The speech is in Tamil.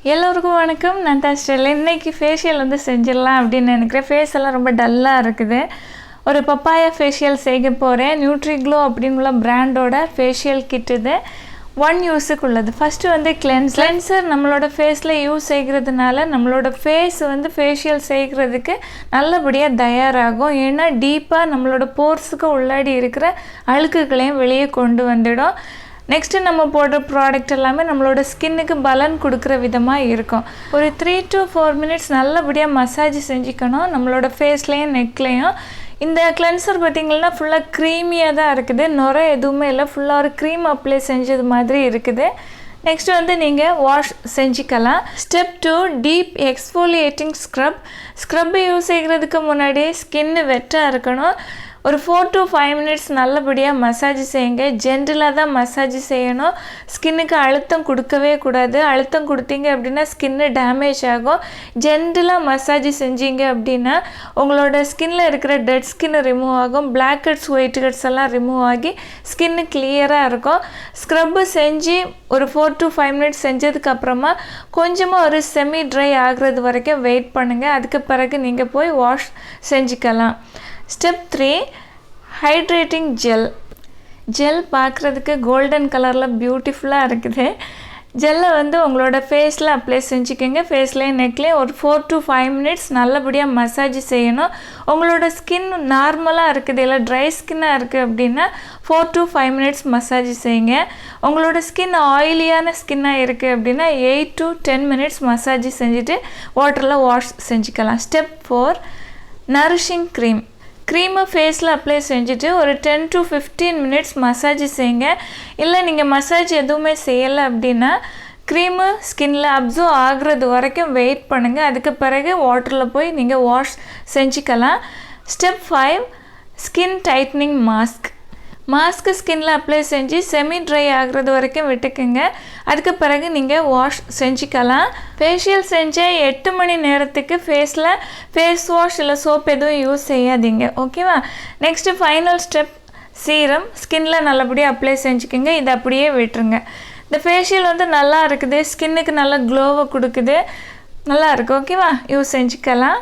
எல்லோருக்கும் வணக்கம். நான் தான் இன்னைக்கு ஃபேஷியல் வந்து செஞ்சிடலாம் அப்படின்னு நினைக்கிறேன். ஃபேஸ் எல்லாம் ரொம்ப டல்லாக இருக்குது. ஒரு பப்பாயா ஃபேஷியல் செய்ய போகிறேன். நியூட்ரிக்ளோ அப்படிங்கிற பிராண்டோட ஃபேஷியல் கிட் இது. 1 யூஸுக்கு உள்ளது. ஃபஸ்ட்டு வந்து கிளென்சர் நம்மளோட ஃபேஸில் யூஸ் செய்கிறதுனால நம்மளோட ஃபேஸ் வந்து ஃபேஷியல் செய்கிறதுக்கு நல்லபடியாக தயாராகும். ஏன்னா டீப்பாக நம்மளோட போர்ஸுக்கு உள்ளாடி இருக்கிற அழுக்குகளையும் வெளியே கொண்டு வந்துடும். நெக்ஸ்ட்டு நம்ம போடுற ப்ராடக்ட் எல்லாமே நம்மளோட ஸ்கின்னுக்கு பலன் கொடுக்குற விதமாக இருக்கும். ஒரு 3 to 4 மினிட்ஸ் நல்லபடியாக மசாஜ் செஞ்சுக்கணும் நம்மளோட ஃபேஸ்லேயும் நெக்லேயும். இந்த கிளென்சர் பார்த்திங்கன்னா ஃபுல்லாக க்ரீமியாக தான் இருக்குது. நுரை எதுவுமே இல்லை. ஃபுல்லாக ஒரு க்ரீம் அப்ளை செஞ்சது மாதிரி இருக்குது. நெக்ஸ்ட்டு வந்து நீங்கள் வாஷ் செஞ்சுக்கலாம். Step 2 deep exfoliating scrub use செய்கிறதுக்கு முன்னாடி ஸ்கின்னு வெட்டாக இருக்கணும். ஒரு 4 to 5 மினிட்ஸ் நல்லபடியாக மசாஜ் செய்யுங்க. ஜென்ரலாக தான் மசாஜ் செய்யணும். ஸ்கின்னுக்கு அழுத்தம் கொடுக்கவே கூடாது. அழுத்தம் கொடுத்தீங்க அப்படின்னா ஸ்கின்னு டேமேஜ் ஆகும். ஜென்ரலாக மசாஜ் செஞ்சீங்க அப்படின்னா உங்களோட ஸ்கின்னில் இருக்கிற டெட் ஸ்கின் ரிமூவ் ஆகும். பிளாக் ஹெட்ஸ் ஒயிட் ஹெட்ஸ் எல்லாம் ரிமூவ் ஆகி ஸ்கின்னு கிளியராக இருக்கும். ஸ்க்ரப்பு செஞ்சு ஒரு 4 to 5 மினிட்ஸ் செஞ்சதுக்கப்புறமா கொஞ்சமாக ஒரு செமி ட்ரை ஆகிறது வரைக்கும் வெயிட் பண்ணுங்கள். அதுக்கு பிறகு நீங்கள் போய் வாஷ் செஞ்சுக்கலாம். ஸ்டெப் 3 ஹைட்ரேட்டிங் ஜெல் பார்க்குறதுக்கு கோல்டன் கலரில் பியூட்டிஃபுல்லாக இருக்குது. ஜெல்லை வந்து உங்களோட ஃபேஸில் அப்ளை செஞ்சுக்கோங்க. ஃபேஸ்லேயும் நெக்லேயும் ஒரு 4 to 5 மினிட்ஸ் நல்லபடியாக மசாஜ் செய்யணும். உங்களோட ஸ்கின் நார்மலாக இருக்குது இல்லை ட்ரை ஸ்கின்னாக இருக்குது அப்படின்னா 4 to 5 மினிட்ஸ் மசாஜ் செய்யுங்க. உங்களோட ஸ்கின் ஆயிலியான ஸ்கின்னாக இருக்குது அப்படின்னா 8 to 10 மினிட்ஸ் மசாஜ் செஞ்சுட்டு வாட்டரில் வாஷ் செஞ்சுக்கலாம். ஸ்டெப் 4 நரிஷிங் க்ரீமை ஃபேஸில் அப்ளை செஞ்சுட்டு ஒரு 10 to 15 மினிட்ஸ் மசாஜ் செய்யுங்க. இல்லை நீங்கள் மசாஜ் எதுவுமே செய்யலை அப்படின்னா க்ரீமு ஸ்கின்னில் அப்சர்வ் ஆகிறது வரைக்கும் வெயிட் பண்ணுங்கள். அதுக்கு பிறகு வாட்டரில் போய் நீங்கள் வாஷ் செஞ்சுக்கலாம். ஸ்டெப் 5 ஸ்கின் டைட்னிங் மாஸ்க்கு ஸ்கின்னில் அப்ளை செஞ்சு செமி ட்ரை ஆகிறது வரைக்கும் விட்டுக்குங்க. அதுக்கு பிறகு நீங்கள் வாஷ் செஞ்சுக்கலாம். ஃபேஷியல் செஞ்ச 8 மணி நேரத்துக்கு ஃபேஸில் ஃபேஸ் வாஷ் இல்லை சோப் எதுவும் யூஸ் செய்யாதீங்க. ஓகேவா? நெக்ஸ்ட்டு ஃபைனல் ஸ்டெப் சீரம் ஸ்கின்னில் நல்லபடியாக அப்ளை செஞ்சுக்கோங்க. இதை அப்படியே விட்டுருங்க. இந்த ஃபேஷியல் வந்து நல்லா இருக்குது. ஸ்கின்னுக்கு நல்லா க்ளோவை கொடுக்குது. நல்லா இருக்குது. ஓகேவா? யூஸ் செஞ்சுக்கலாம்.